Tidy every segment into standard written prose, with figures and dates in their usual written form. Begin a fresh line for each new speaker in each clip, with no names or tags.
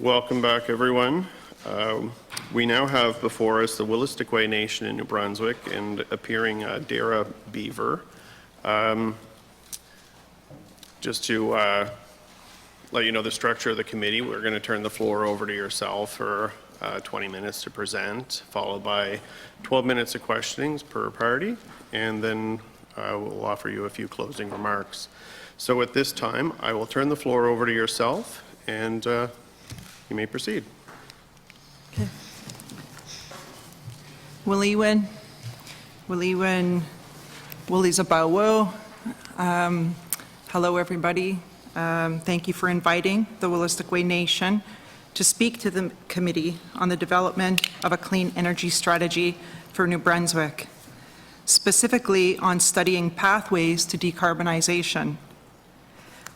Welcome back, everyone. We now have before us the Wolastoqey Nation in New Brunswick and appearing Dara Beaver. Just to let you know the structure of the committee, we're going to turn the floor over to yourself for 20 minutes to present, followed by 12 minutes of questionings per party, and then we'll offer you a few closing remarks. So at this time, I will turn the floor over to yourself, and you may proceed.
Okay. Willie Zabawo. Hello, everybody. Thank you for inviting the Wolastoqey Nation to speak to the committee on the development of a clean energy strategy for New Brunswick, specifically on studying pathways to decarbonization.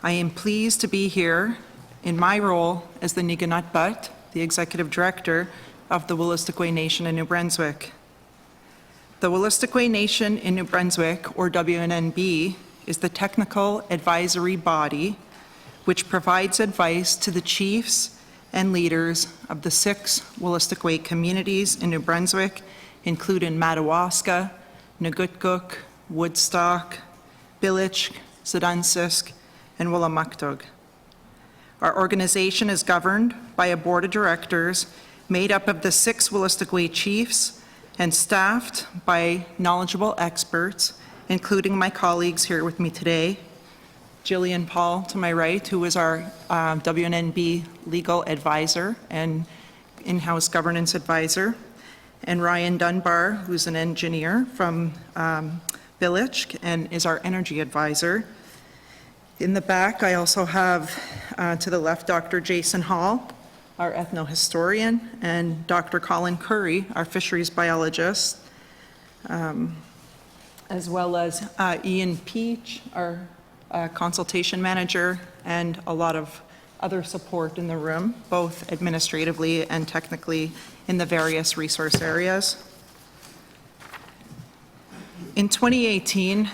I am pleased to be here in my role as the Niganut, the Executive Director of the Wolastoqey Nation in New Brunswick. The Wolastoqey Nation in New Brunswick, or WNNB, is the technical advisory body which provides advice to the chiefs and leaders of the 6 Wolastoqey communities in New Brunswick, including Madawaska, Nagutkuk, Woodstock, Bilich, Zdansk, and Wolastoqey. Our organization is governed by a board of directors made up of the 6 Wolastoqey chiefs and staffed by knowledgeable experts, including my colleagues here with me today, Jillian Paul to my right, who is our WNNB legal advisor and in-house governance advisor, and Ryan Dunbar, who's an engineer from Bilich and is our energy advisor. In the back, I also have to the left Dr. Jason Hall, our ethnohistorian, and Dr. Colin Curry, our fisheries biologist, as well as Ian Peach, our consultation manager, and a lot of other support in the room, both administratively and technically in the various resource areas. In 2018,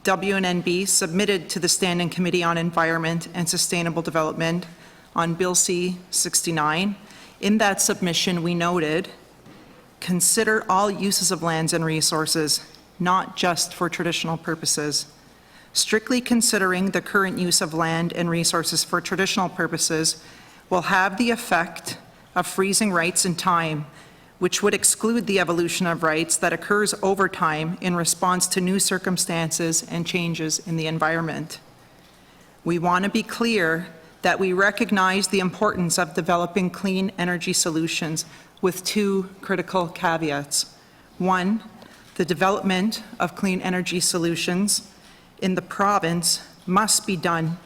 WNNB submitted to the Standing Committee on Environment and Sustainable Development on Bill C-69. In that submission, we noted, consider all uses of lands and resources, not just for traditional purposes. Strictly considering the current use of land and resources for traditional purposes will have the effect of freezing rights in time, which would exclude the evolution of rights that occurs over time in response to new circumstances and changes in the environment. We want to be clear that we recognize the importance of developing clean energy solutions with 2 critical caveats. 1, the development of clean energy solutions in the province must be done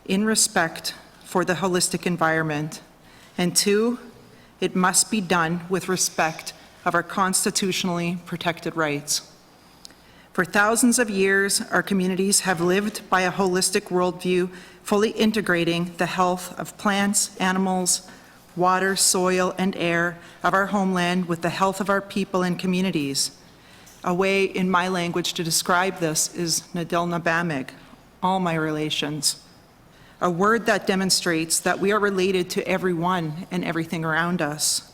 in respect for the holistic environment. And 2, it must be done with respect of our constitutionally protected rights. For thousands of years, our communities have lived by a holistic worldview, fully integrating the health of plants, animals, water, soil, and air of our homeland with the health of our people and communities. A way in my language to describe this is Nadil-Nabamig, all my relations. A word that demonstrates that we are related to everyone and everything around us.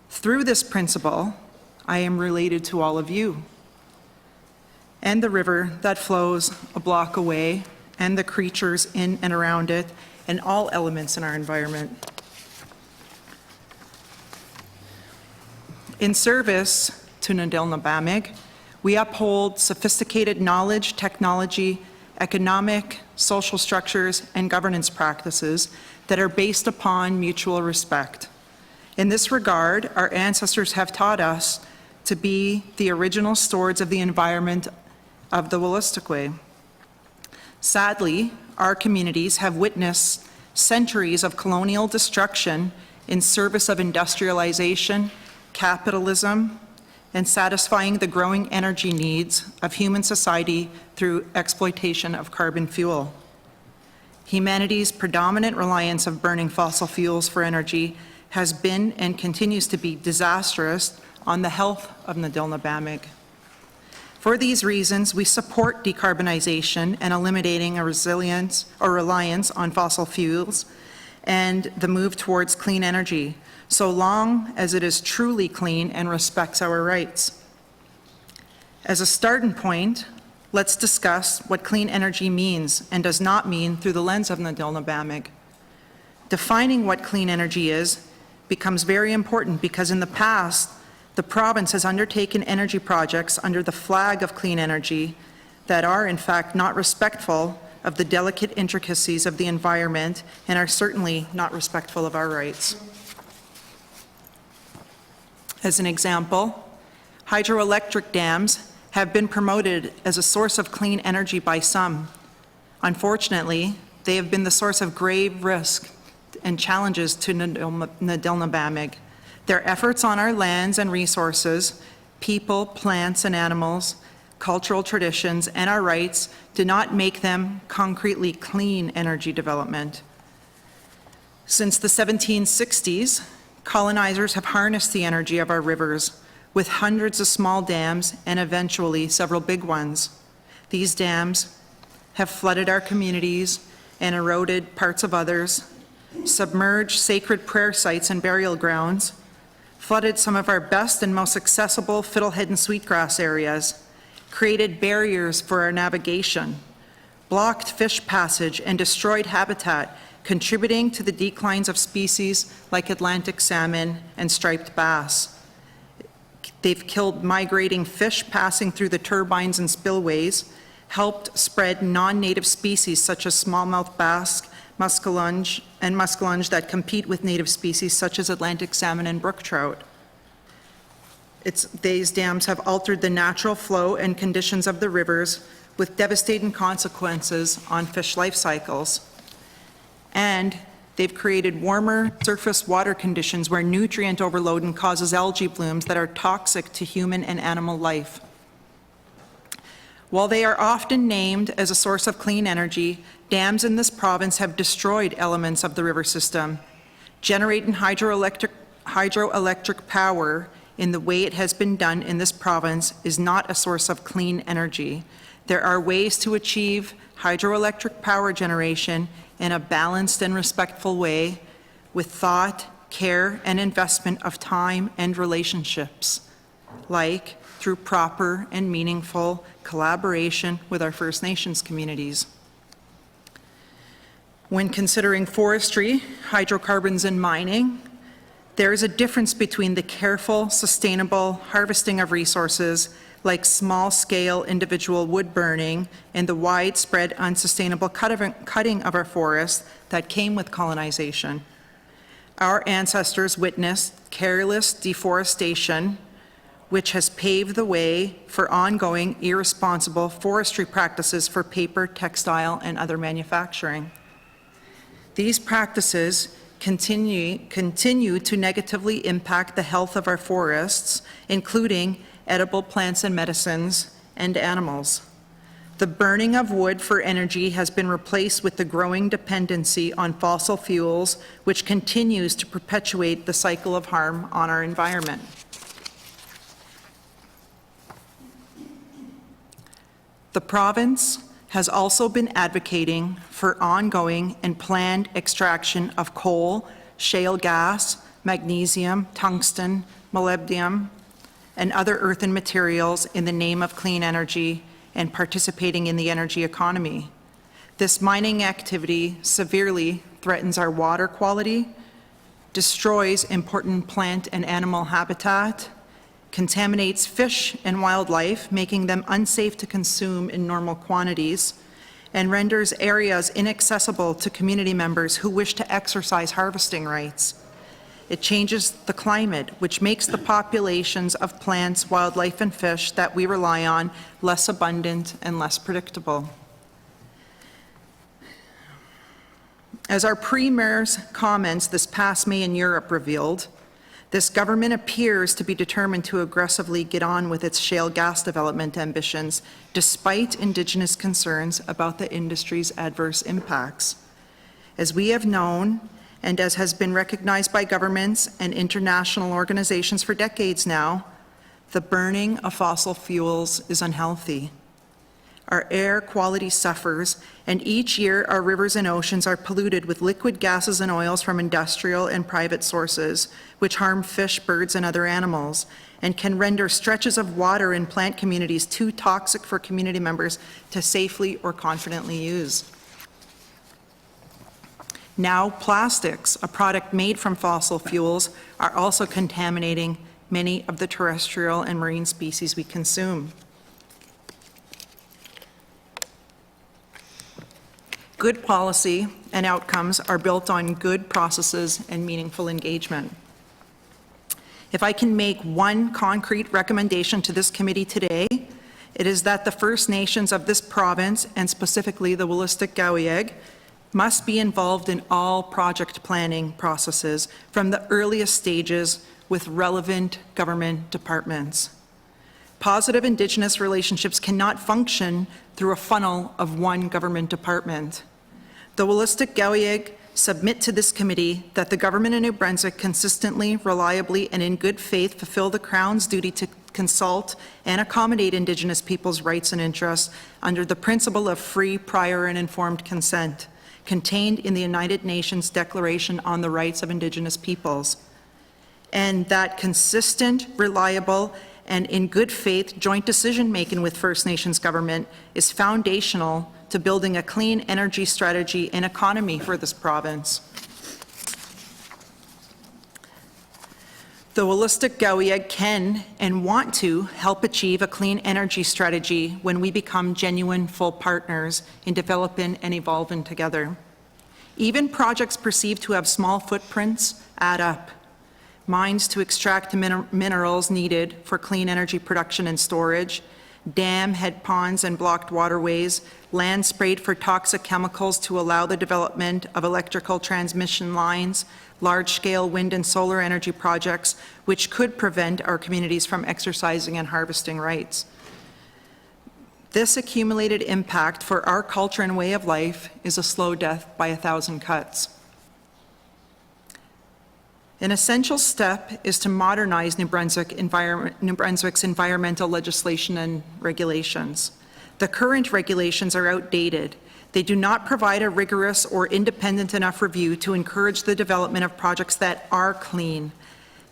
Through this principle, I am related to all of you, and the river that flows a block away, and the creatures in and around it, and all elements in our environment. In service to Nadil-Nabamig, we uphold sophisticated knowledge, technology, economic, social structures, and governance practices that are based upon mutual respect. In this regard, our ancestors have taught us to be the original stewards of the environment of the Wolastoqey. Sadly, our communities have witnessed centuries of colonial destruction in service of industrialization, capitalism, and satisfying the growing energy needs of human society through exploitation of carbon fuel. Humanity's predominant reliance of burning fossil fuels for energy has been and continues to be disastrous on the health of Nadil-Nabamig. For these reasons, we support decarbonization and eliminating a reliance on fossil fuels and the move towards clean energy, so long as it is truly clean and respects our rights. As a starting point, let's discuss what clean energy means and does not mean through the lens of Nadilnabamig. Defining what clean energy is becomes very important because in the past, the province has undertaken energy projects under the flag of clean energy that are, in fact, not respectful of the delicate intricacies of the environment and are certainly not respectful of our rights. As an example, hydroelectric dams have been promoted as a source of clean energy by some. Unfortunately, they have been the source of grave risk and challenges to Nadilnabamig. Their efforts on our lands and resources, people, plants, and animals, cultural traditions, and our rights do not make them concretely clean energy development. Since the 1760s, colonizers have harnessed the energy of our rivers with hundreds of small dams and eventually several big ones. These dams have flooded our communities and eroded parts of others, submerged sacred prayer sites and burial grounds, flooded some of our best and most accessible fiddlehead and sweetgrass areas, created barriers for our navigation, blocked fish passage, and destroyed habitat, contributing to the declines of species like Atlantic salmon and striped bass. They've killed migrating fish passing through the turbines and spillways, helped spread non-native species such as smallmouth bass, muskellunge that compete with native species such as Atlantic salmon and brook trout. These dams have altered the natural flow and conditions of the rivers with devastating consequences on fish life cycles. And they've created warmer surface water conditions where nutrient overload causes algae blooms that are toxic to human and animal life. While they are often named as a source of clean energy, dams in this province have destroyed elements of the river system. Generating hydroelectric power in the way it has been done in this province is not a source of clean energy. There are ways to achieve hydroelectric power generation in a balanced and respectful way with thought, care, and investment of time and relationships, like through proper and meaningful collaboration with our First Nations communities. When considering forestry, hydrocarbons, and mining, there is a difference between the careful, sustainable harvesting of resources like small-scale individual wood burning and the widespread unsustainable cutting of our forests that came with colonization. Our ancestors witnessed careless deforestation, which has paved the way for ongoing irresponsible forestry practices for paper, textile, and other manufacturing. These practices continue to negatively impact the health of our forests, including edible plants and medicines, and animals. The burning of wood for energy has been replaced with the growing dependency on fossil fuels, which continues to perpetuate the cycle of harm on our environment. The province has also been advocating for ongoing and planned extraction of coal, shale gas, magnesium, tungsten, molybdenum, and other earthen materials in the name of clean energy and participating in the energy economy. This mining activity severely threatens our water quality, destroys important plant and animal habitat, contaminates fish and wildlife, making them unsafe to consume in normal quantities, and renders areas inaccessible to community members who wish to exercise harvesting rights. It changes the climate, which makes the populations of plants, wildlife, and fish that we rely on less abundant and less predictable. As our Premier's comments this past May in Europe revealed, this government appears to be determined to aggressively get on with its shale gas development ambitions, despite Indigenous concerns about the industry's adverse impacts. As we have known, and as has been recognized by governments and international organizations for decades now, the burning of fossil fuels is unhealthy. Our air quality suffers, and each year our rivers and oceans are polluted with liquid gases and oils from industrial and private sources, which harm fish, birds, and other animals, and can render stretches of water in plant communities too toxic for community members to safely or confidently use. Now, plastics, a product made from fossil fuels, are also contaminating many of the terrestrial and marine species we consume. Good policy and outcomes are built on good processes and meaningful engagement. If I can make one concrete recommendation to this committee today, it is that the First Nations of this province, and specifically the Wolastoqey, must be involved in all project planning processes from the earliest stages with relevant government departments. Positive Indigenous relationships cannot function through a funnel of one government department. The Wolastoqey submit to this committee that the government in New Brunswick consistently, reliably, and in good faith fulfill the Crown's duty to consult and accommodate Indigenous peoples' rights and interests under the principle of free, prior, and informed consent, contained in the United Nations Declaration on the Rights of Indigenous Peoples, and that consistent, reliable, and in good faith joint decision-making with First Nations government is foundational to building a clean energy strategy and economy for this province. The Wolastoqey can and want to help achieve a clean energy strategy when we become genuine full partners in developing and evolving together. Even projects perceived to have small footprints add up. Mines to extract the minerals needed for clean energy production and storage, dam head ponds and blocked waterways, land sprayed for toxic chemicals to allow the development of electrical transmission lines, large-scale wind and solar energy projects, which could prevent our communities from exercising and harvesting rights. This accumulated impact for our culture and way of life is a slow death by 1,000 cuts. An essential step is to modernize New Brunswick's environmental legislation and regulations. The current regulations are outdated. They do not provide a rigorous or independent enough review to encourage the development of projects that are clean.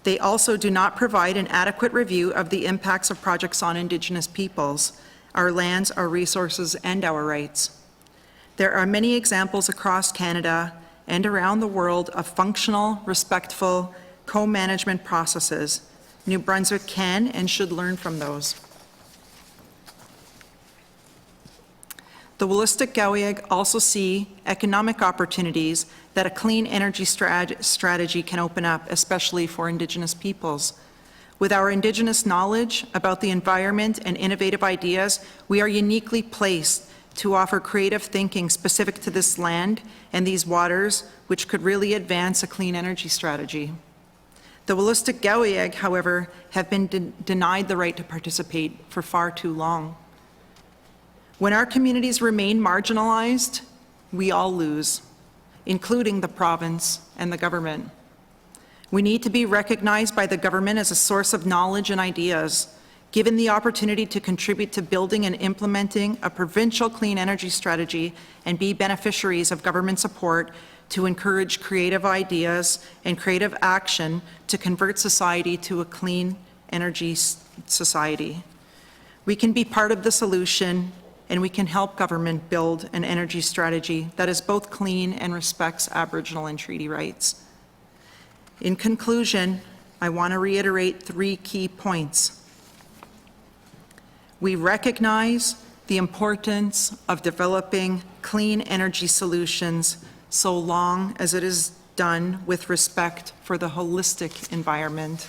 They also do not provide an adequate review of the impacts of projects on Indigenous peoples, our lands, our resources, and our rights. There are many examples across Canada and around the world of functional, respectful co-management processes. New Brunswick can and should learn from those. The Wolastoqey also see economic opportunities that a clean energy strategy can open up, especially for Indigenous peoples. With our Indigenous knowledge about the environment and innovative ideas, we are uniquely placed to offer creative thinking specific to this land and these waters, which could really advance a clean energy strategy. The Wolastoqey, however, have been denied the right to participate for far too long. When our communities remain marginalized, we all lose, including the province and the government. We need to be recognized by the government as a source of knowledge and ideas, given the opportunity to contribute to building and implementing a provincial clean energy strategy and be beneficiaries of government support to encourage creative ideas and creative action to convert society to a clean energy society. We can be part of the solution, and we can help government build an energy strategy that is both clean and respects Aboriginal and treaty rights. In conclusion, I want to reiterate 3 key points. We recognize the importance of developing clean energy solutions so long as it is done with respect for the holistic environment.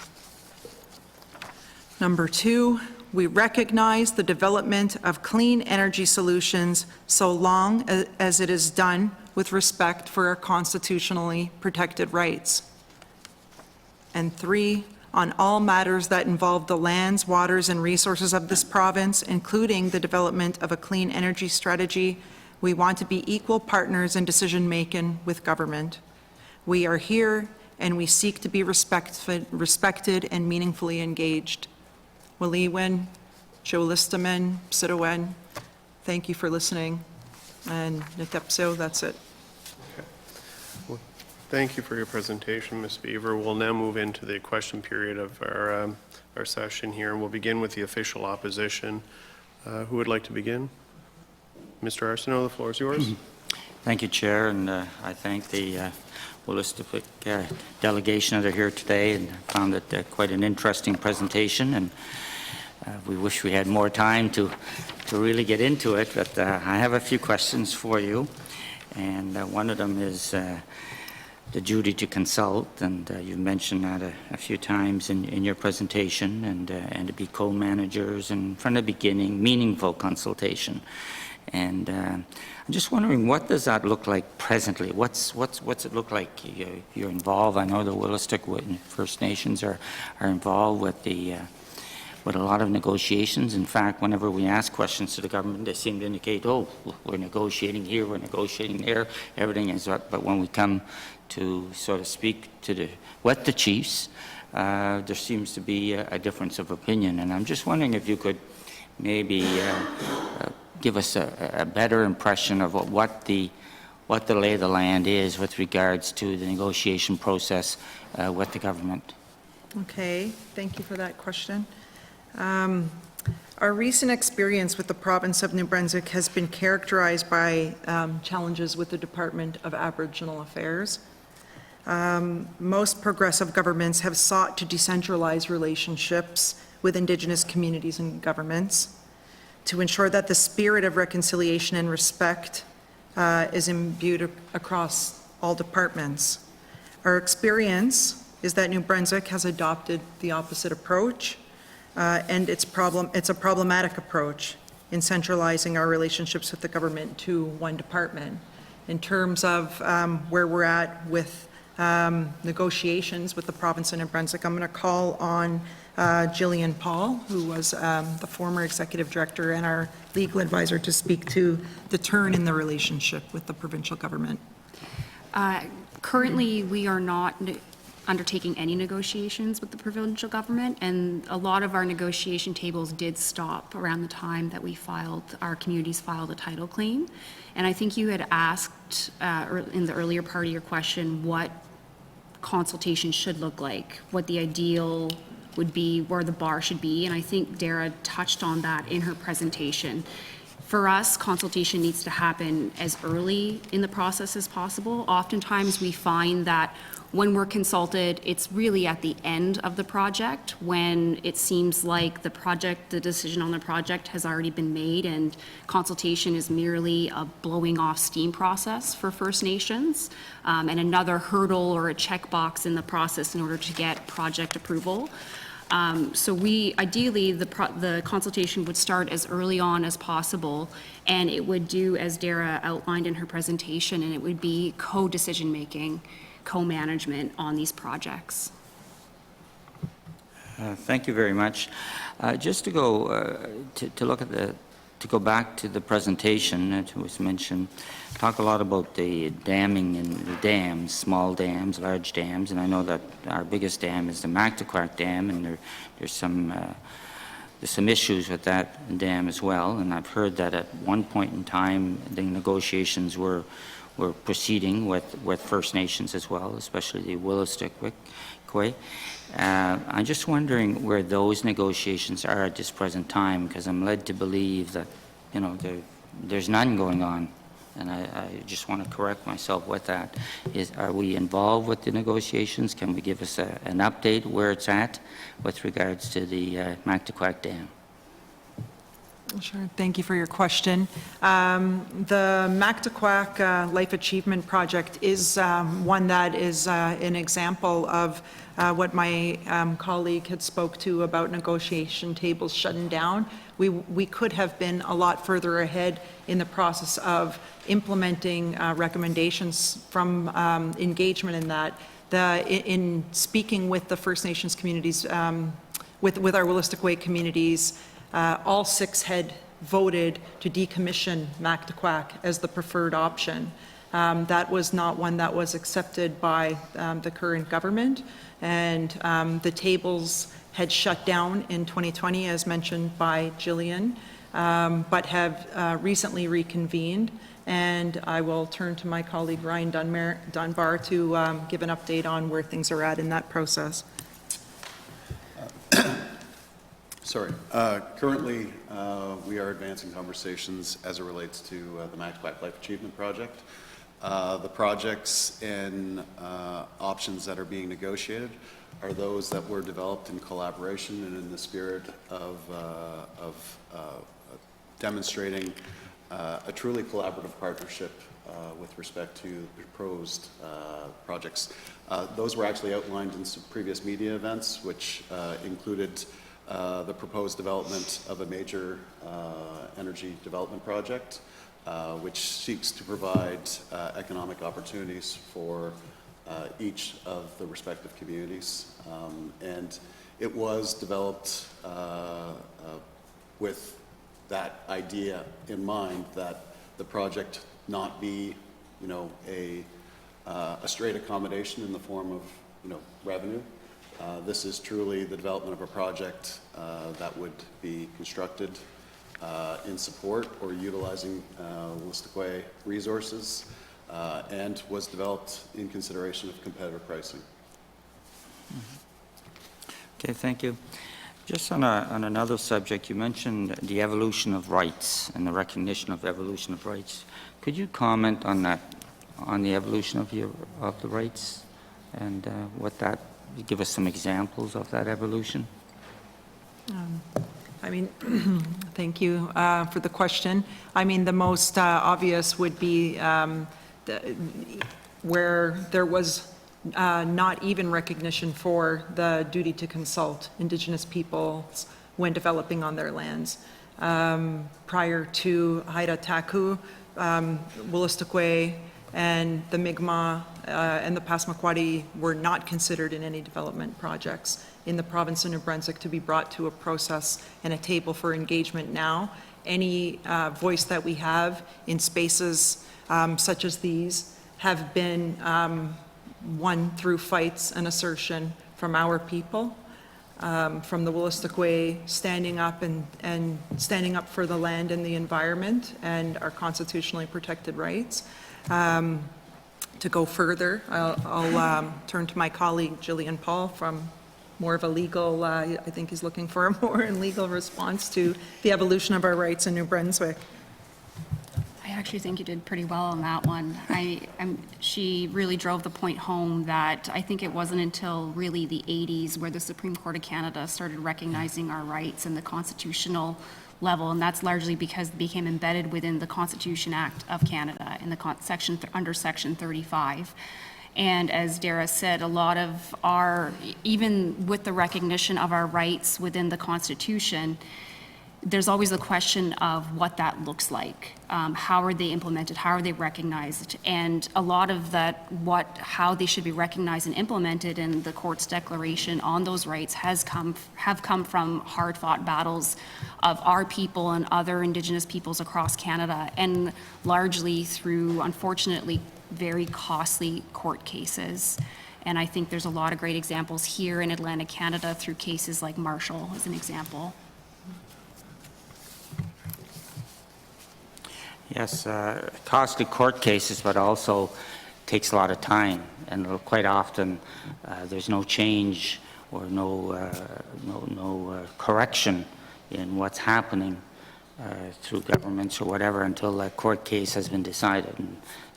Number 2, we recognize the development of clean energy solutions so long as it is done with respect for our constitutionally protected rights. And 3, on all matters that involve the lands, waters, and resources of this province, including the development of a clean energy strategy, we want to be equal partners in decision-making with government. We are here, and we seek to be respected and meaningfully engaged. Waliwin, Jolistaman, Sidawen, thank you for listening. And Natepso, that's it.
Thank you for your presentation, Ms. Beaver. We'll now move into the question period of our session here, and we'll begin with the official opposition. Who would like to begin? Mr. Arsenault, the floor is yours.
Thank you, Chair, and I thank the Wolastoqey delegation that are here today, and found it quite an interesting presentation, and we wish we had more time to really get into it, but I have a few questions for you, and one of them is the duty to consult, and you mentioned that a few times in your presentation, and to be co-managers, and from the beginning, meaningful consultation. And I'm just wondering, what does that look like presently? What's it look like? You're involved. I know the Wolastoqey First Nations are involved with with a lot of negotiations. In fact, whenever we ask questions to the government, they seem to indicate, oh, we're negotiating here, we're negotiating there, everything is up. But when we come to sort of speak to with the chiefs, there seems to be a difference of opinion. And I'm just wondering if you could maybe give us a better impression of what the lay of the land is with regards to the negotiation process with the government.
Okay, thank you for that question. Our recent experience with the province of New Brunswick has been characterized by challenges with the Department of Aboriginal Affairs. Most progressive governments have sought to decentralize relationships with Indigenous communities and governments to ensure that the spirit of reconciliation and respect is imbued across all departments. Our experience is that New Brunswick has adopted the opposite approach, and it's a problematic approach in centralizing our relationships with the government to one department. In terms of where we're at with negotiations with the province of New Brunswick, I'm going to call on Gillian Paul, who was the former executive director and our legal advisor, to speak to the turn in the relationship with the provincial government.
Currently, we are not undertaking any negotiations with the provincial government, and a lot of our negotiation tables did stop around the time that our communities filed a title claim. And I think you had asked in the earlier part of your question what consultation should look like, what the ideal would be, where the bar should be, and I think Dara touched on that in her presentation. For us, consultation needs to happen as early in the process as possible. Oftentimes we find that when we're consulted, it's really at the end of the project when it seems like the decision on the project has already been made, and consultation is merely a blowing off steam process for First Nations, and another hurdle or a checkbox in the process in order to get project approval. So ideally, the consultation would start as early on as possible, and it would do, as Dara outlined in her presentation, and it would be co-decision making, co-management on these projects.
Thank you very much. Just to go to go back to the presentation that was mentioned, talk a lot about the damming and the dams, small dams, large dams, and I know that our biggest dam is the Mactaquac Dam, and there's some issues with that dam as well. And I've heard that at one point in time the negotiations were proceeding with First Nations as well, especially the Wolastoqey. I'm just wondering where those negotiations are at this present time, because I'm led to believe that, there's none going on, and I just want to correct myself with that. Are we involved with the negotiations? Can we give us an update where it's at with regards to the Mactaquac Dam?
Sure, thank you for your question. The Mactaquac Life Achievement Project is one that is an example of what my colleague had spoke to about negotiation tables shutting down. We could have been a lot further ahead in the process of implementing recommendations from engagement in that. In speaking with the First Nations communities, with our Wolastoqey communities, all 6 had voted to decommission Mactaquac as the preferred option. That was not one that was accepted by the current government, and the tables had shut down in 2020, as mentioned by Gillian. but have recently reconvened. And I will turn to my colleague Ryan Dunbar to give an update on where things are at in that process.
Sorry. Currently, we are advancing conversations as it relates to the Max Black Life Achievement Project. The projects and options that are being negotiated are those that were developed in collaboration and in the spirit of demonstrating a truly collaborative partnership with respect to the proposed projects. Those were actually outlined in some previous media events, which included the proposed development of a major energy development project, which seeks to provide economic opportunities for each of the respective communities. And it was developed with that idea in mind, that the project not be, you know, a straight accommodation in the form of, you know, revenue. This is truly the development of a project that would be constructed in support or utilizing Wolastoqey resources, and was developed in consideration of competitive pricing.
Okay, thank you. Just on another subject, you mentioned the evolution of rights and the recognition of evolution of rights. Could you comment on that, on the evolution of the rights, and what that, give us some examples of that evolution?
I mean, thank you for the question. I mean, the most obvious would be where there was not even recognition for the duty to consult Indigenous peoples when developing on their lands. Prior to Haida Taku, Wolastoqey and the Mi'kmaq and the Passamaquoddy were not considered in any development projects in the province of New Brunswick to be brought to a process and a table for engagement now. Any voice that we have in spaces such as these have been won through fights and assertion from our people, from the Wolastoqey standing up and standing up for the land and the environment and our constitutionally protected rights. To go further, I'll turn to my colleague Jillian Paul from more of a legal, I think he's looking for a more legal response to the evolution of our rights in New Brunswick.
I actually think you did pretty well on that one. She really drove the point home that I think it wasn't until really the 80s where the Supreme Court of Canada started recognizing our rights in the constitutional level, and that's largely because it became embedded within the Constitution Act of Canada in the under Section 35. And as Dara said, a lot of our, even with the recognition of our rights within the Constitution, there's always the question of what that looks like. How are they implemented? How are they recognized? And a lot of that, how they should be recognized and implemented in the court's declaration on those rights have come from hard-fought battles of our people and other Indigenous peoples across Canada, and largely through, unfortunately, very costly court cases. And I think there's a lot of great examples here in Atlantic Canada through cases like Marshall as an example.
Yes, costly court cases, but also takes a lot of time, and quite often there's no change or no correction in what's happening through governments or whatever until a court case has been decided.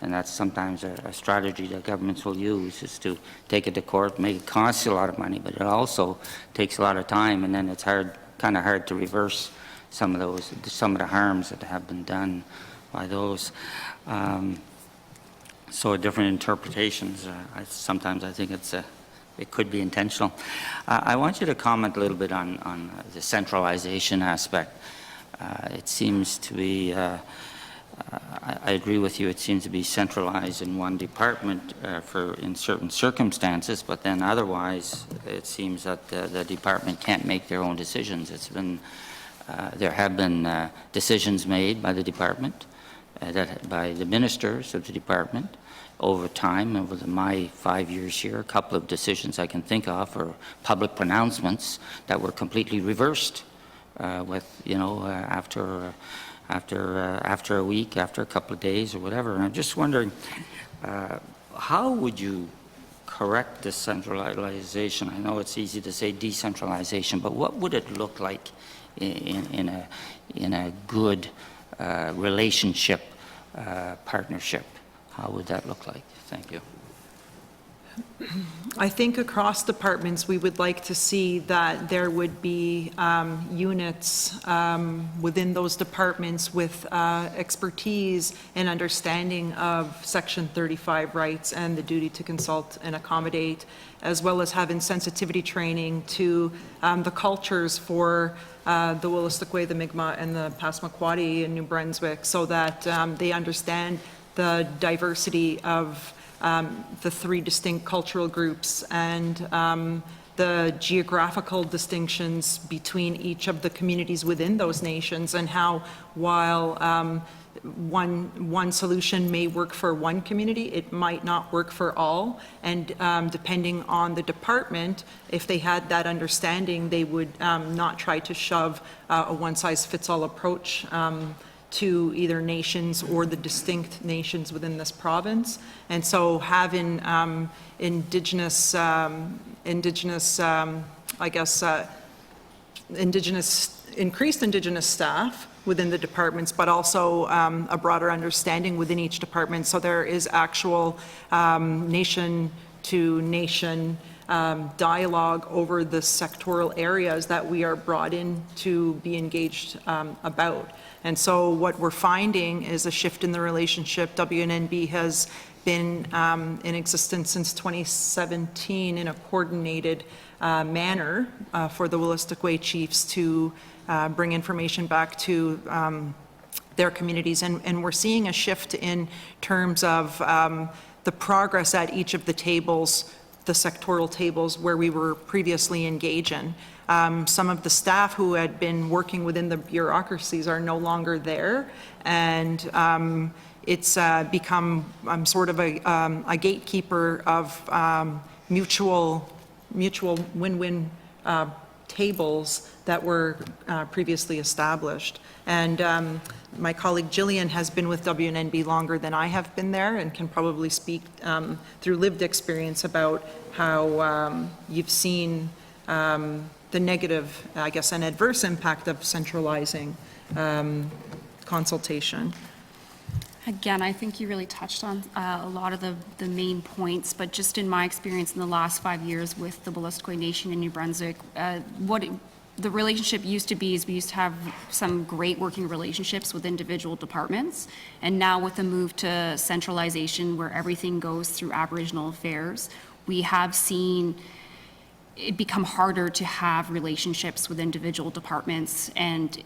And that's sometimes a strategy that governments will use, is to take it to court, make it cost you a lot of money, but it also takes a lot of time, and then it's kind of hard to reverse some of the harms that have been done by those. So different interpretations. Sometimes I think it could be intentional. I want you to comment a little bit on the centralization aspect. It seems to be, I agree with you, it seems to be centralized in one department in certain circumstances, but then otherwise it seems that the department can't make their own decisions. There have been decisions made by the department, by the ministers of the department over time, over my 5 years here. A couple of decisions I can think of are public pronouncements that were completely reversed with, after a week, after a couple of days or whatever. And I'm just wondering, how would you correct this centralization? I know it's easy to say decentralization, but what would it look like in a good relationship, partnership? How would that look like? Thank you.
I think across departments, we would like to see that there would be units within those departments with expertise and understanding of Section 35 rights and the duty to consult and accommodate, as well as having sensitivity training to the cultures for the Wolastoqey, the Mi'kmaq, and the Passamaquoddy in New Brunswick, so that they understand the diversity of the three distinct cultural groups and the geographical distinctions between each of the communities within those nations, and how while one solution may work for one community, it might not work for all. And depending on the department, if they had that understanding, they would not try to shove a one-size-fits-all approach to either nations or the distinct nations within this province. And so having increased Indigenous staff within the departments, but also a broader understanding within each department. So there is actual nation-to-nation dialogue over the sectoral areas that we are brought in to be engaged about. And so what we're finding is a shift in the relationship. WNNB has been in existence since 2017 in a coordinated manner for the Wolastoqey chiefs to bring information back to their communities. And we're seeing a shift in terms of the progress at each of the tables, the sectoral tables where we were previously engaging. Some of the staff who had been working within the bureaucracies are no longer there, and it's become sort of a gatekeeper of mutual win-win tables that were previously established. And my colleague Jillian has been with WNNB longer than I have been there, and can probably speak through lived experience about how you've seen the negative, I guess, and adverse impact of centralizing consultation.
Again, I think you really touched on a lot of the main points, but just in my experience in the last 5 years with the Wolastoqey Nation in New Brunswick, the relationship used to be is we used to have some great working relationships with individual departments, and now with the move to centralization where everything goes through Aboriginal affairs, we have seen it become harder to have relationships with individual departments, and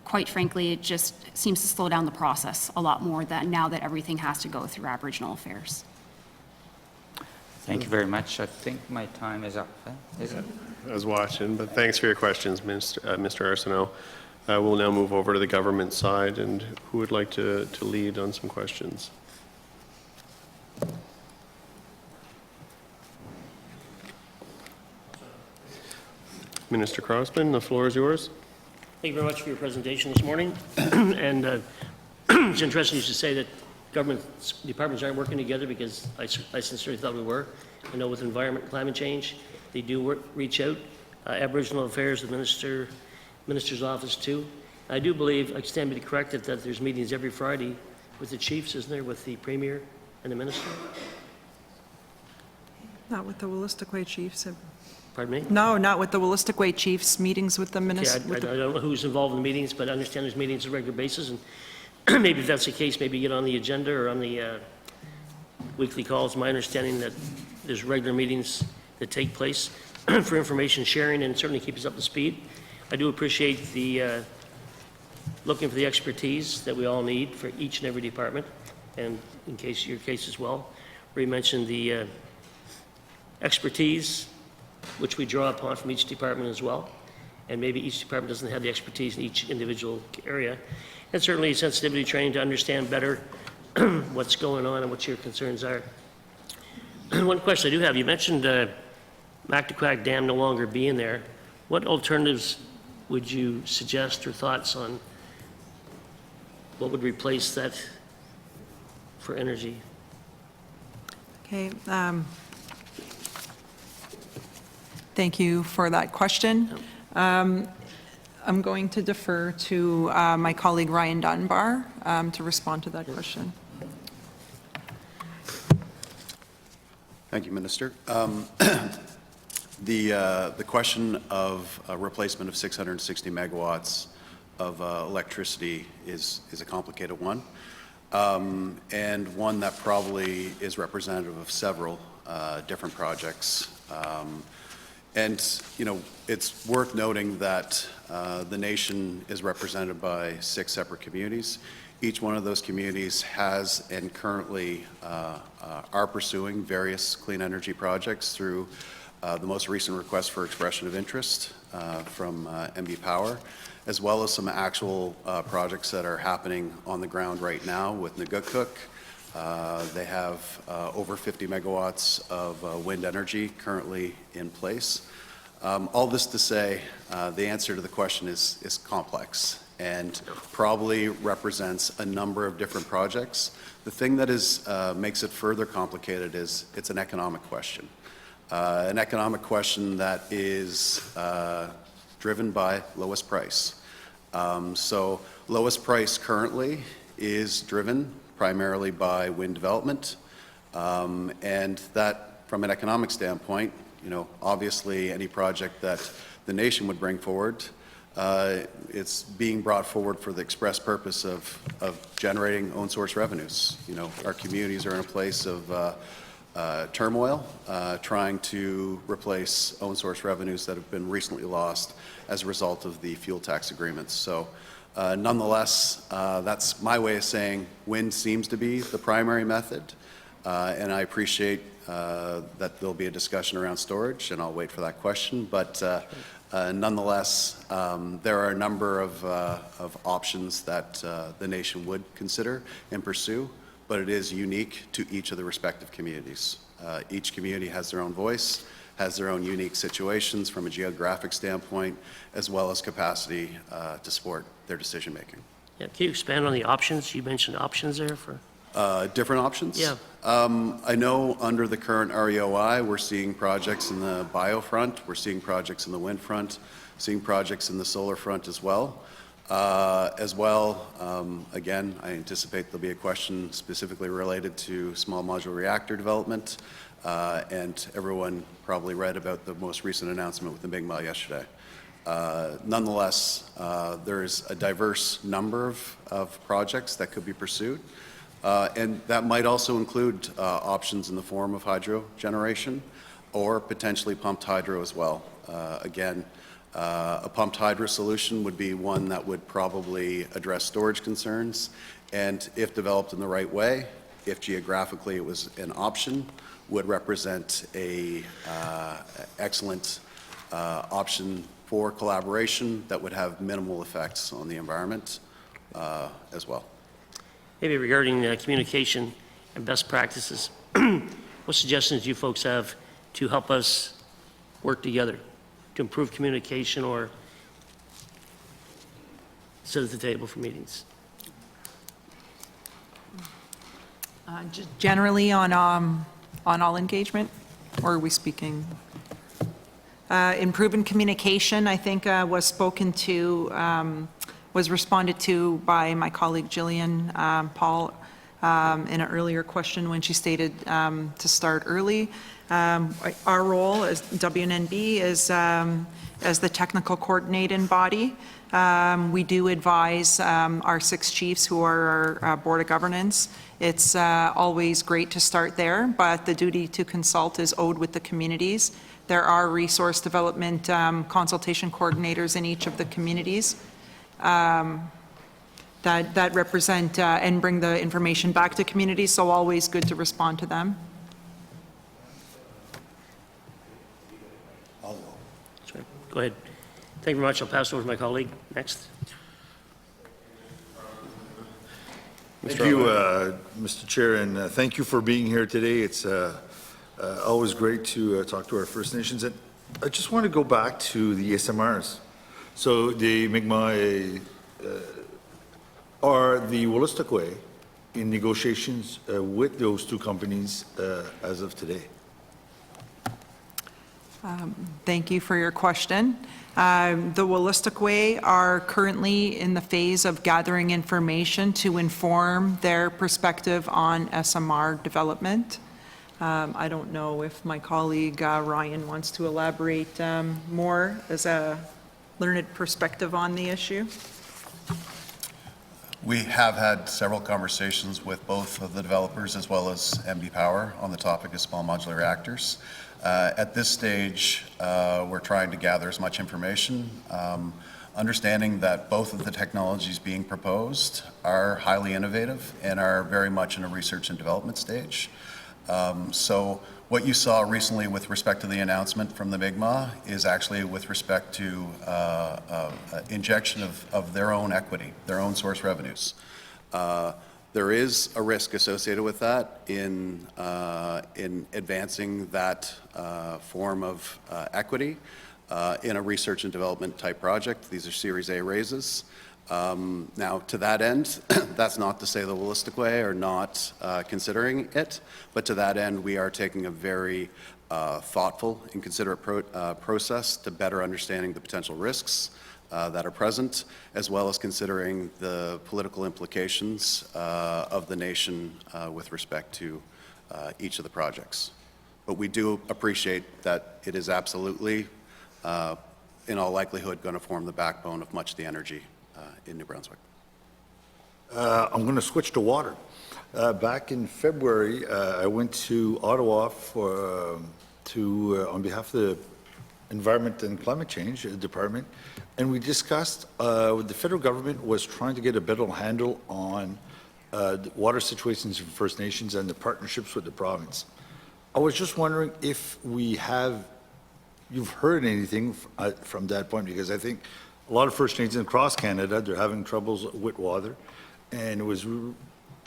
quite frankly, it just seems to slow down the process a lot more now that everything has to go through Aboriginal affairs.
Thank you very much. I think my time is up. Is it?
I was watching, but thanks for your questions, Mr. Arsenault. We'll now move over to the government side, and who would like to lead on some questions? Minister Crossman, the floor is yours.
Thank you very much for your presentation this morning. And it's interesting you should say that government departments aren't working together, because I sincerely thought we were. I know with environment and climate change, they do reach out. Aboriginal Affairs, the Minister's office too. I do believe, I stand to be corrected, that there's meetings every Friday with the chiefs, isn't there, with the Premier and the Minister?
Not with the Wolastoqey chiefs.
Pardon me?
No, not with the Wolastoqey chiefs, meetings with the
Okay,
minister.
I don't know who's involved in the meetings, but I understand there's meetings on a regular basis, and maybe if that's the case, maybe get on the agenda or on the weekly calls. My understanding that there's regular meetings that take place for information sharing, and certainly keep us up to speed. I do appreciate the looking for the expertise that we all need for each and every department, and in case your case as well, where you mentioned the expertise which we draw upon from each department as well, and maybe each department doesn't have the expertise in each individual area, and certainly sensitivity training to understand better what's going on and what your concerns are. One question I do have, you mentioned Mactaquac Dam no longer being there. What alternatives would you suggest or thoughts on what would replace that for energy?
Okay. Thank you for that question. I'm going to defer to my colleague Ryan Dunbar to respond to that question.
Thank you, Minister. The question of replacement of 660 megawatts of electricity is a complicated one, and one that probably is representative of several different projects. And, you know, it's worth noting that the nation is represented by 6 separate communities. Each one of those communities has and currently are pursuing various clean energy projects through the most recent request for expression of interest from MB Power, as well as some actual projects that are happening on the ground right now with Nagukuk. They have over 50 megawatts of wind energy currently in place. All this to say, the answer to the question is complex and probably represents a number of different projects. The thing that makes it further complicated is it's an economic question. An economic question that is driven by lowest price. So lowest price currently is driven primarily by wind development, and that from an economic standpoint, you know, obviously any project that the nation would bring forward, it's being brought forward for the express purpose of generating own source revenues. You know, our communities are in a place of turmoil, trying to replace own source revenues that have been recently lost as a result of the fuel tax agreements. So nonetheless, that's my way of saying wind seems to be the primary method, and I appreciate that there'll be a discussion around storage, and I'll wait for that question. But nonetheless, there are a number of options that the nation would consider and pursue, but it is unique to each of the respective communities. Each community has their own voice, has their own unique situations from a geographic standpoint, as well as capacity to support their decision making.
Yeah, can you expand on the options? You mentioned options there for...
Different options?
Yeah.
I know under the current REOI, we're seeing projects in the bio front, we're seeing projects in the wind front, seeing projects in the solar front as well. Again, I anticipate there'll be a question specifically related to small modular reactor development, and everyone probably read about the most recent announcement with the Mi'kmaq yesterday. Nonetheless, there's a diverse number of projects that could be pursued. And that might also include options in the form of hydro generation or potentially pumped hydro as well. Again, a pumped hydro solution would be one that would probably address storage concerns, and if developed in the right way, if geographically it was an option, would represent a excellent option for collaboration that would have minimal effects on the environment as well.
Maybe regarding communication and best practices, what suggestions do you folks have to help us work together to improve communication or sit at the table for meetings?
Generally on all engagement, or are we speaking? Improving communication, I think, was spoken to, was responded to by my colleague Jillian Paul in an earlier question when she stated to start early. Our role as WNNB is as the technical coordinating body. We do advise our 6 chiefs who are our Board of Governance. It's always great to start there, but the duty to consult is owed with the communities. There are resource development consultation coordinators in each of the communities that represent and bring the information back to communities, so always good to respond to them.
Sorry. Go ahead. Thank you very much. I'll pass it over to my colleague. Next.
Thank you, Mr. Chair, and thank you for being here today. It's always great to talk to our First Nations. And I just want to go back to the SMRs. So the Mi'kmaq, are the Wolastoqey in negotiations with those two companies as of today?
Thank you for your question. The Wolastoqey are currently in the phase of gathering information to inform their perspective on SMR development. I don't know if my colleague Ryan wants to elaborate more as a learned perspective on the issue.
We have had several conversations with both of the developers as well as MB Power on the topic of small modular reactors. At this stage, we're trying to gather as much information, understanding that both of the technologies being proposed are highly innovative and are very much in a research and development stage. So what you saw recently with respect to the announcement from the Mi'kmaq is actually with respect to injection of their own equity, their own source revenues. There is a risk associated with that in advancing that form of equity in a research and development type project. These are Series A raises. Now, to that end, that's not to say the Wolastoqey are not considering it, but to that end, we are taking a very thoughtful and considerate process to better understanding the potential risks that are present, as well as considering the political implications of the nation with respect to each of the projects. But we do appreciate that it is absolutely, in all likelihood, going to form the backbone of much of the energy in New Brunswick.
I'm going to switch to water. Back in February, I went to Ottawa on behalf of the Environment and Climate Change Department, and we discussed the federal government was trying to get a better handle on the water situations in First Nations and the partnerships with the province. I was just wondering if you've heard anything from that point, because I think a lot of First Nations across Canada, they're having troubles with water, and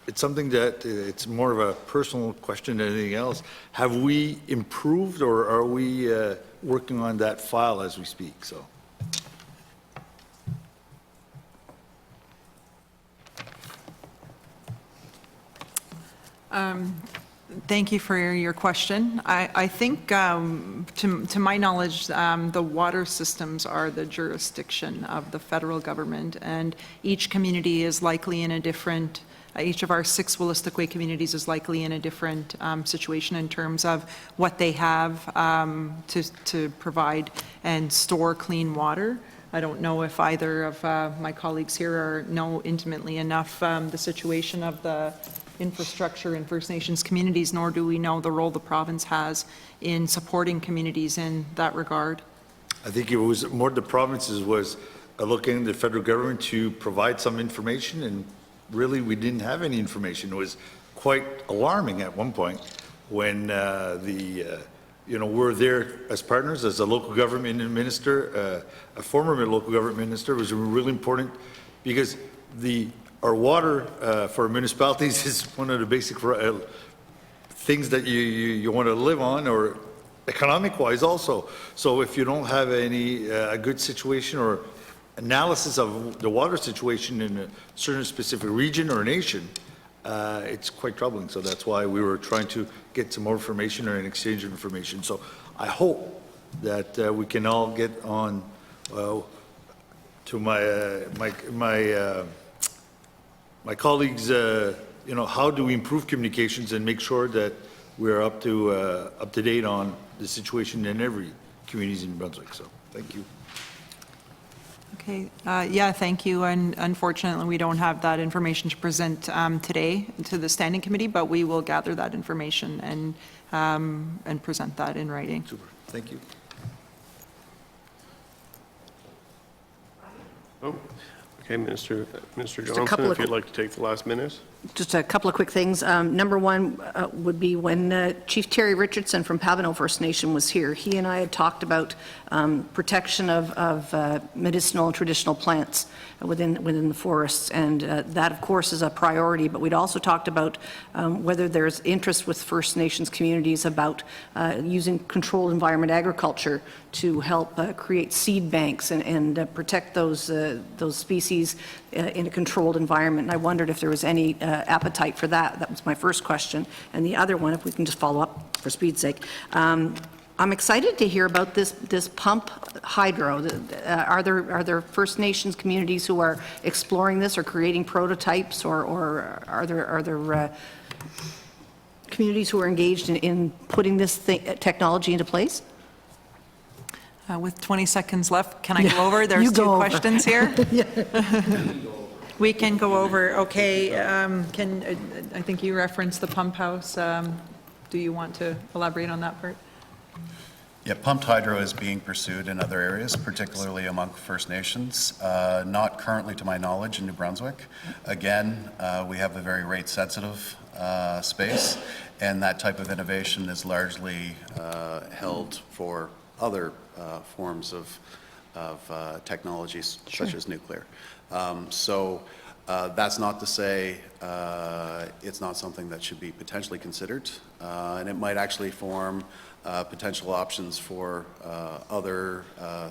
it's something that it's more of a personal question than anything else. Have we improved, or are we working on that file as we speak? So.
Thank you for your question. I think, to my knowledge, the water systems are the jurisdiction of the federal government, and each community is likely in a different, each of our 6 Wolastoqey communities is likely in a different situation in terms of what they have to provide and store clean water. I don't know if either of my colleagues here know intimately enough the situation of the infrastructure in First Nations communities, nor do we know the role the province has in supporting communities in that regard.
I think it was more the provinces was looking at the federal government to provide some information, and really we didn't have any information. It was quite alarming at one point when we're there as partners, as a local government minister, a former local government minister. It was really important because our water for municipalities is one of the basic things that you want to live on, or economic-wise also. So if you don't have a good situation or analysis of the water situation in a certain specific region or nation, it's quite troubling. So that's why we were trying to get some more information or an exchange of information. So I hope that we can all get on to my colleagues, how do we improve communications and make sure that we're up to date on the situation in every community in Brunswick. So thank you.
Okay, yeah, thank you. And unfortunately, we don't have that information to present today to the Standing Committee, but we will gather that information and present that in writing.
Super, thank you.
Oh, okay, Minister
a
Johnson,
couple
if
of-
you'd like to take the last minute.
Just a couple of quick things. Number one would be when Chief Terry Richardson from Pabineau First Nation was here, he and I had talked about protection of medicinal and traditional plants within the forests, and that, of course, is a priority, but we'd also talked about whether there's interest with First Nations communities about using controlled environment agriculture to help create seed banks and protect those species in a controlled environment. And I wondered if there was any appetite for that. That was my first question. And the other one, if we can just follow up for speed's sake. I'm excited to hear about this pump hydro. Are there First Nations communities who are exploring this or creating prototypes, or are there communities who are engaged in putting this technology into place?
With 20 seconds left, can I go over? There's
You
two
go over.
questions here. We can go over. Okay, I think you referenced the pump house. Do you want to elaborate on that part?
Yeah, pumped hydro is being pursued in other areas, particularly among First Nations. Not currently, to my knowledge, in New Brunswick. Again, we have a very rate-sensitive space, and that type of innovation is largely held for other forms of technologies, such as nuclear. So that's not to say it's not something that should be potentially considered, and it might actually form potential options for other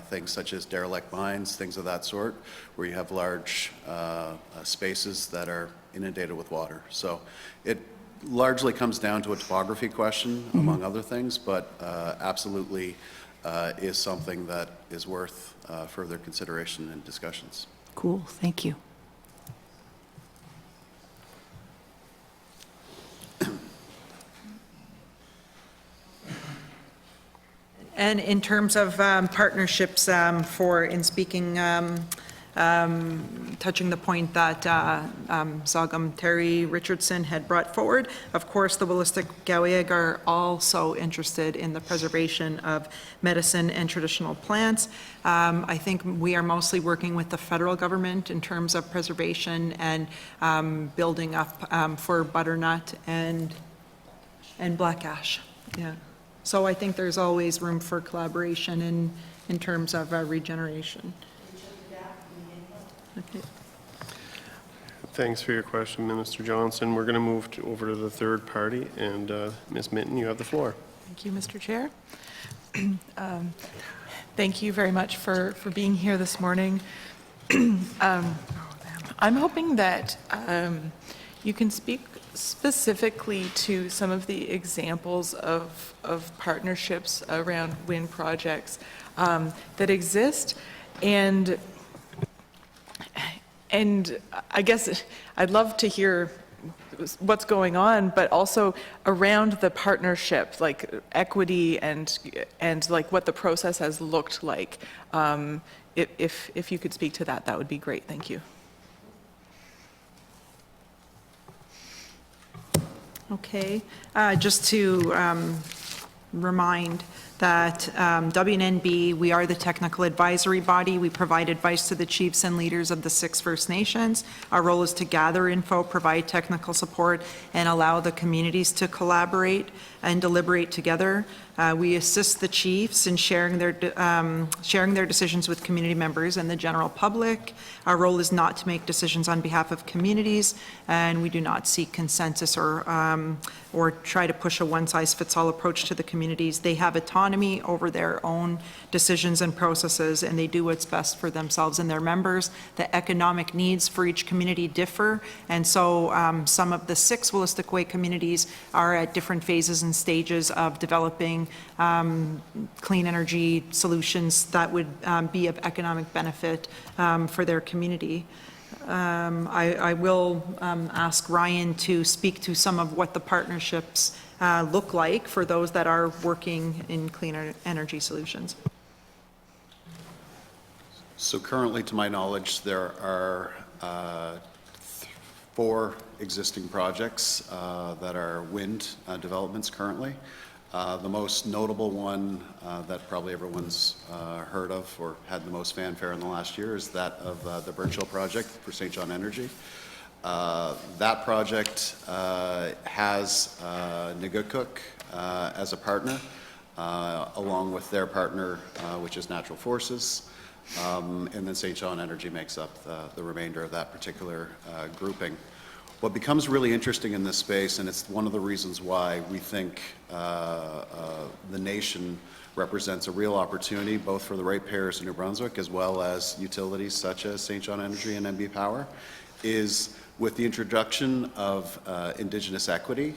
things such as derelict mines, things of that sort, where you have large spaces that are inundated with water. So it largely comes down to a topography question, among other things, but absolutely is something that is worth further consideration and discussions.
Cool, thank you.
And in terms of partnerships in speaking, touching the point that Zagam Terry Richardson had brought forward, of course, the Wolastoqey are also interested in the preservation of medicine and traditional plants. I think we are mostly working with the federal government in terms of preservation and building up for butternut and black ash. Yeah. So I think there's always room for collaboration in terms of regeneration. Okay.
Thanks for your question, Minister Johnson. We're going to move over to the third party, and Ms. Minton, you have the floor.
Thank you, Mr. Chair. Thank you very much for being here this morning. I'm hoping that you can speak specifically to some of the examples of partnerships around wind projects that exist, and I guess I'd love to hear what's going on, but also around the partnership, like equity and like what the process has looked like. If you could speak to that, that would be great. Thank you.
Okay, just to remind that WNNB, we are the technical advisory body. We provide advice to the chiefs and leaders of the 6 First Nations. Our role is to gather info, provide technical support, and allow the communities to collaborate and deliberate together. We assist the chiefs in sharing their decisions with community members and the general public. Our role is not to make decisions on behalf of communities, and we do not seek consensus or try to push a one-size-fits-all approach to the communities. They have autonomy over their own decisions and processes, and they do what's best for themselves and their members. The economic needs for each community differ, and so some of the 6 Wolastoqey communities are at different phases and stages of developing clean energy solutions that would be of economic benefit for their community. I will ask Ryan to speak to some of what the partnerships look like for those that are working in clean energy solutions.
So currently, to my knowledge, there are 4 existing projects that are wind developments currently. The most notable one that probably everyone's heard of or had the most fanfare in the last year is that of the Birchill project for St. John Energy. That project has Nigukuk as a partner, along with their partner, which is Natural Forces, and then St. John Energy makes up the remainder of that particular grouping. What becomes really interesting in this space, and it's one of the reasons why we think the nation represents a real opportunity both for the ratepayers in New Brunswick as well as utilities such as St. John Energy and MB Power, is with the introduction of Indigenous equity,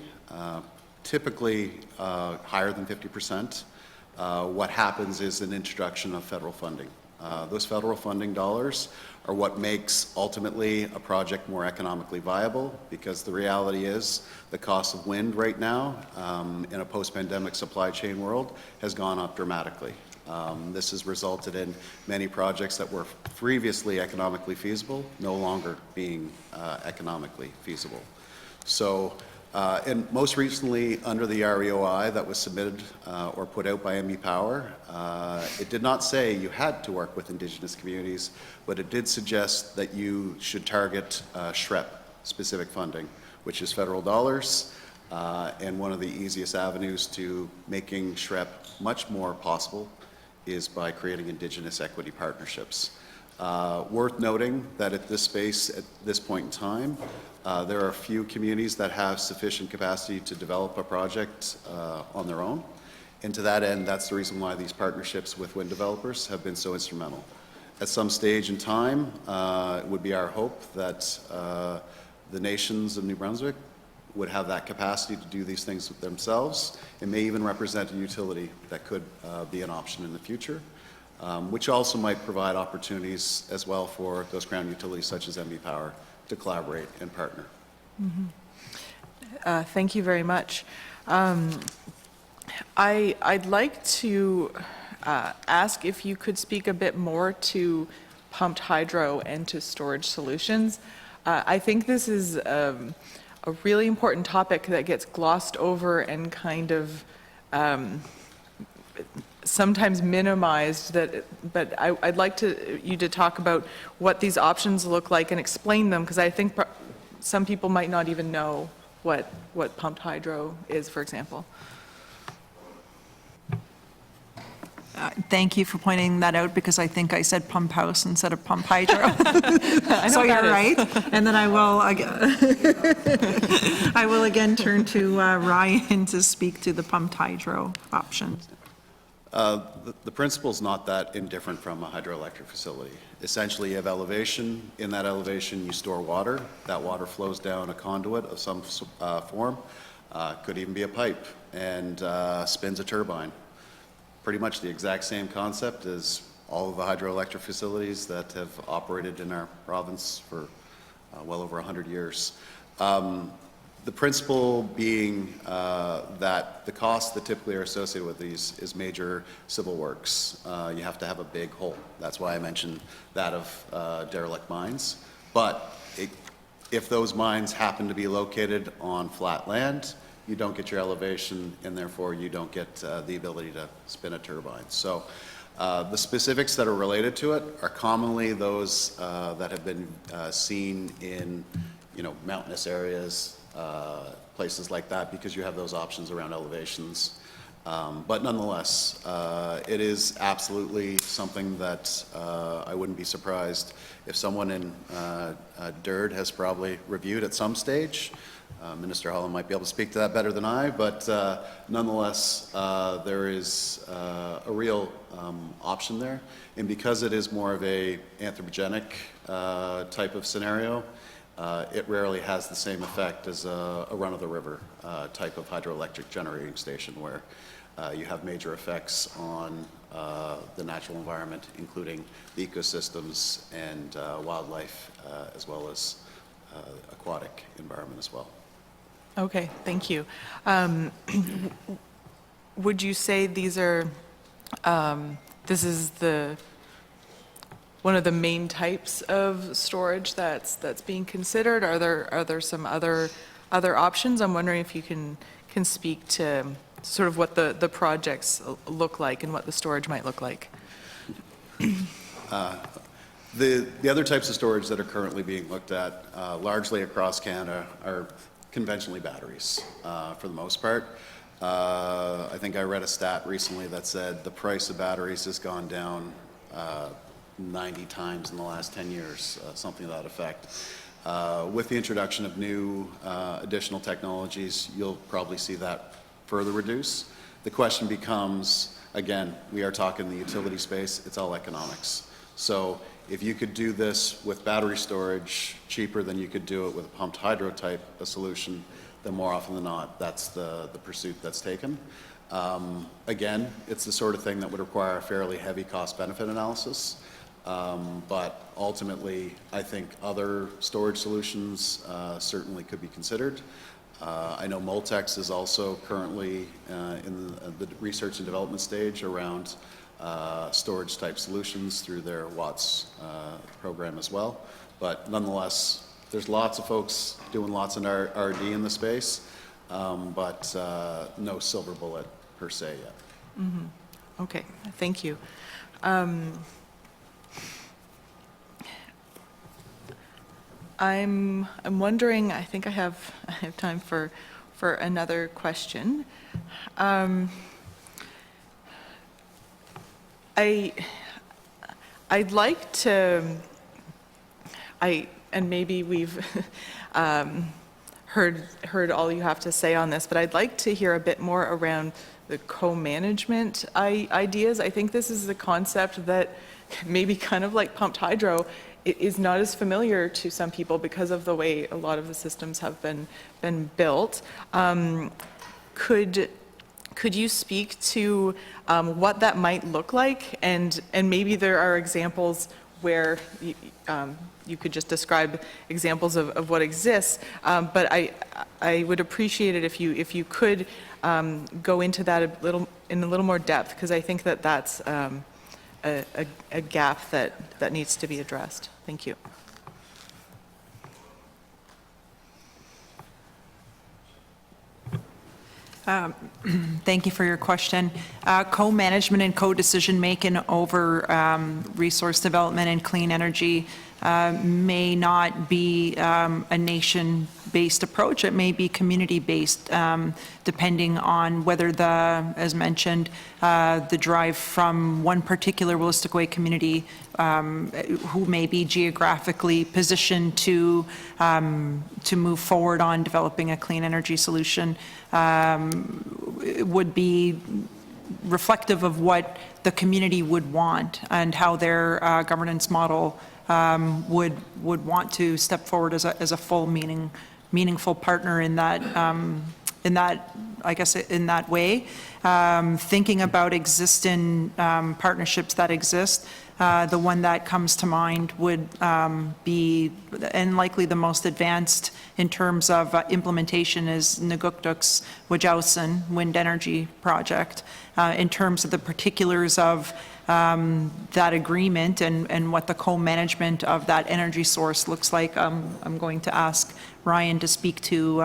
typically higher than 50%, what happens is an introduction of federal funding. Those federal funding dollars are what makes ultimately a project more economically viable, because the reality is the cost of wind right now in a post-pandemic supply chain world has gone up dramatically. This has resulted in many projects that were previously economically feasible no longer being economically feasible. So, and most recently under the REOI that was submitted or put out by MB Power, it did not say you had to work with Indigenous communities, but it did suggest that you should target SHREP specific funding, which is federal dollars, and one of the easiest avenues to making SHREP much more possible is by creating Indigenous equity partnerships. Worth noting that at this space, at this point in time, there are a few communities that have sufficient capacity to develop a project on their own. And to that end, that's the reason why these partnerships with wind developers have been so instrumental. At some stage in time, it would be our hope that the nations of New Brunswick would have that capacity to do these things themselves. It may even represent a utility that could be an option in the future, which also might provide opportunities as well for those crown utilities such as MB Power to collaborate and partner.
Thank you very much. I'd like to ask if you could speak a bit more to pumped hydro and to storage solutions. I think this is a really important topic that gets glossed over and kind of sometimes minimized, but I'd like you to talk about what these options look like and explain them, because I think some people might not even know what pumped hydro is, for example.
Thank you for pointing that out, because I think I said pump house instead of pump hydro. So you're right. And then I will again turn to Ryan to speak to the pumped hydro option.
The principle is not that indifferent from a hydroelectric facility. Essentially, you have elevation. In that elevation, you store water. That water flows down a conduit of some form, could even be a pipe, and spins a turbine. Pretty much the exact same concept as all of the hydroelectric facilities that have operated in our province for well over 100 years. The principle being that the costs that typically are associated with these is major civil works. You have to have a big hole. That's why I mentioned that of derelict mines. But if those mines happen to be located on flat land, you don't get your elevation, and therefore you don't get the ability to spin a turbine. So the specifics that are related to it are commonly those that have been seen in, mountainous areas, places like that, because you have those options around elevations. But nonetheless, it is absolutely something that I wouldn't be surprised if someone in DIRD has probably reviewed at some stage. Minister Holland might be able to speak to that better than I, but nonetheless, there is a real option there. And because it is more of a anthropogenic type of scenario, it rarely has the same effect as a run-of-the-river type of hydroelectric generating station, where you have major effects on the natural environment, including the ecosystems and wildlife, as well as aquatic environment as well.
Okay, thank you. Would you say these are, this is one of the main types of storage that's being considered? Are there some other options? I'm wondering if you can speak to sort of what the projects look like and what the storage might look like.
The other types of storage that are currently being looked at, largely across Canada, are conventionally batteries, for the most part. I think I read a stat recently that said the price of batteries has gone down 90 times in the last 10 years, something to that effect. With the introduction of new additional technologies, you'll probably see that further reduce. The question becomes, again, we are talking the utility space, it's all economics. So if you could do this with battery storage cheaper than you could do it with a pumped hydro type of solution, then more often than not, that's the pursuit that's taken. Again, it's the sort of thing that would require a fairly heavy cost-benefit analysis. But ultimately, I think other storage solutions certainly could be considered. I know Moltex is also currently in the research and development stage around storage type solutions through their Watts program as well. But nonetheless, there's lots of folks doing lots of R&D in the space, but no silver bullet per se yet.
Mm-hmm. Okay, thank you. I'm wondering, I think I have time for another question. I'd like to, and maybe we've heard all you have to say on this, but I'd like to hear a bit more around the co-management ideas. I think this is the concept that maybe kind of like pumped hydro, it is not as familiar to some people because of the way a lot of the systems have been built. Could you speak to what that might look like, and maybe there are examples where you could just describe examples of what exists, but I would appreciate it if you could go into that in a little more depth, because I think that that's a gap that needs to be addressed. Thank you.
Thank you for your question. Co-management and co-decision-making over resource development and clean energy may not be a nation-based approach. It may be community-based, depending on whether as mentioned, the drive from one particular Wolastoqey community who may be geographically positioned to move forward on developing a clean energy solution would be reflective of what the community would want and how their governance model would want to step forward as a full meaningful partner in that I guess in that way. Thinking about existing partnerships that exist, the one that comes to mind would be, and likely the most advanced in terms of implementation, is Nuguktuk's Wajausen wind energy project. In terms of the particulars of that agreement and what the co-management of that energy source looks like, I'm going to ask Ryan to speak to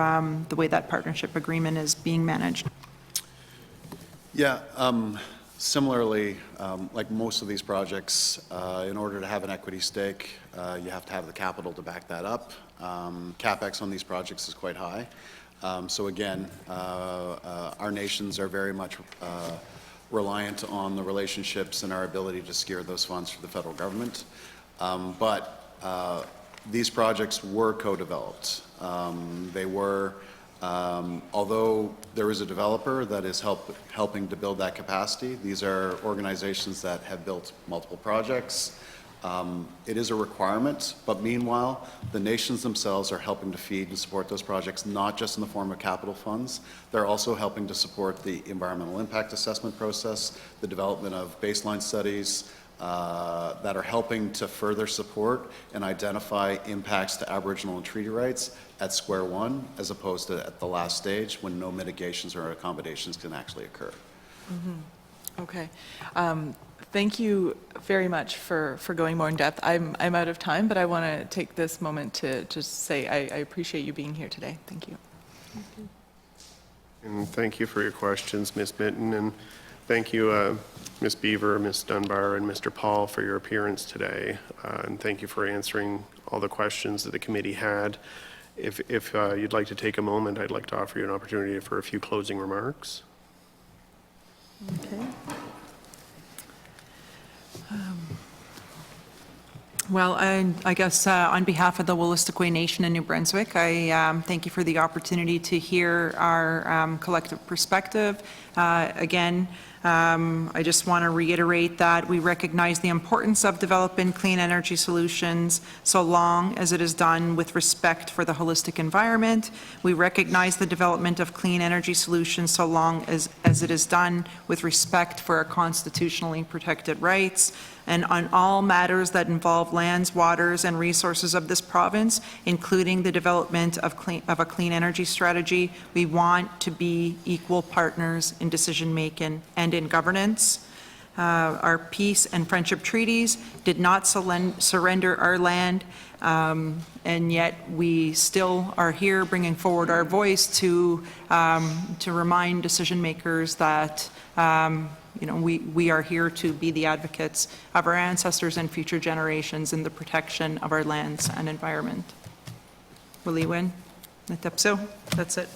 the way that partnership agreement is being managed.
Yeah, similarly, like most of these projects, in order to have an equity stake, you have to have the capital to back that up. CapEx on these projects is quite high. So again, our nations are very much reliant on the relationships and our ability to secure those funds for the federal government. But these projects were co-developed. They were, although there is a developer that is helping to build that capacity, these are organizations that have built multiple projects. It is a requirement, but meanwhile, the nations themselves are helping to feed and support those projects, not just in the form of capital funds. They're also helping to support the environmental impact assessment process, the development of baseline studies that are helping to further support and identify impacts to Aboriginal and treaty rights at square one, as opposed to at the last stage when no mitigations or accommodations can actually occur.
Mm-hmm. Okay. Thank you very much for going more in depth. I'm out of time, but I want to take this moment to just say I appreciate you being here today. Thank you.
And thank you for your questions, Ms. Mitten. And Thank you, Ms. Beaver, Ms. Dunbar, and Mr. Paul for your appearance today, and thank you for answering all the questions that the committee had. If you'd like to take a moment, I'd like to offer you an opportunity for a few closing remarks.
Okay. Well, I guess on behalf of the Wolastoqey Nation in New Brunswick, I thank you for the opportunity to hear our collective perspective. Again, I just want to reiterate that we recognize the importance of developing clean energy solutions so long as it is done with respect for the holistic environment. We recognize the development of clean energy solutions so long as it is done with respect for our constitutionally protected rights. And on all matters that involve lands, waters, and resources of this province, including the development of a clean energy strategy, we want to be equal partners in decision-making and in governance. Our peace and friendship treaties did not surrender our land, and yet we still are here bringing forward our voice to remind decision makers that we are here to be the advocates of our ancestors and future generations in the protection of our lands and environment. Waliwin, Natapso, that's it.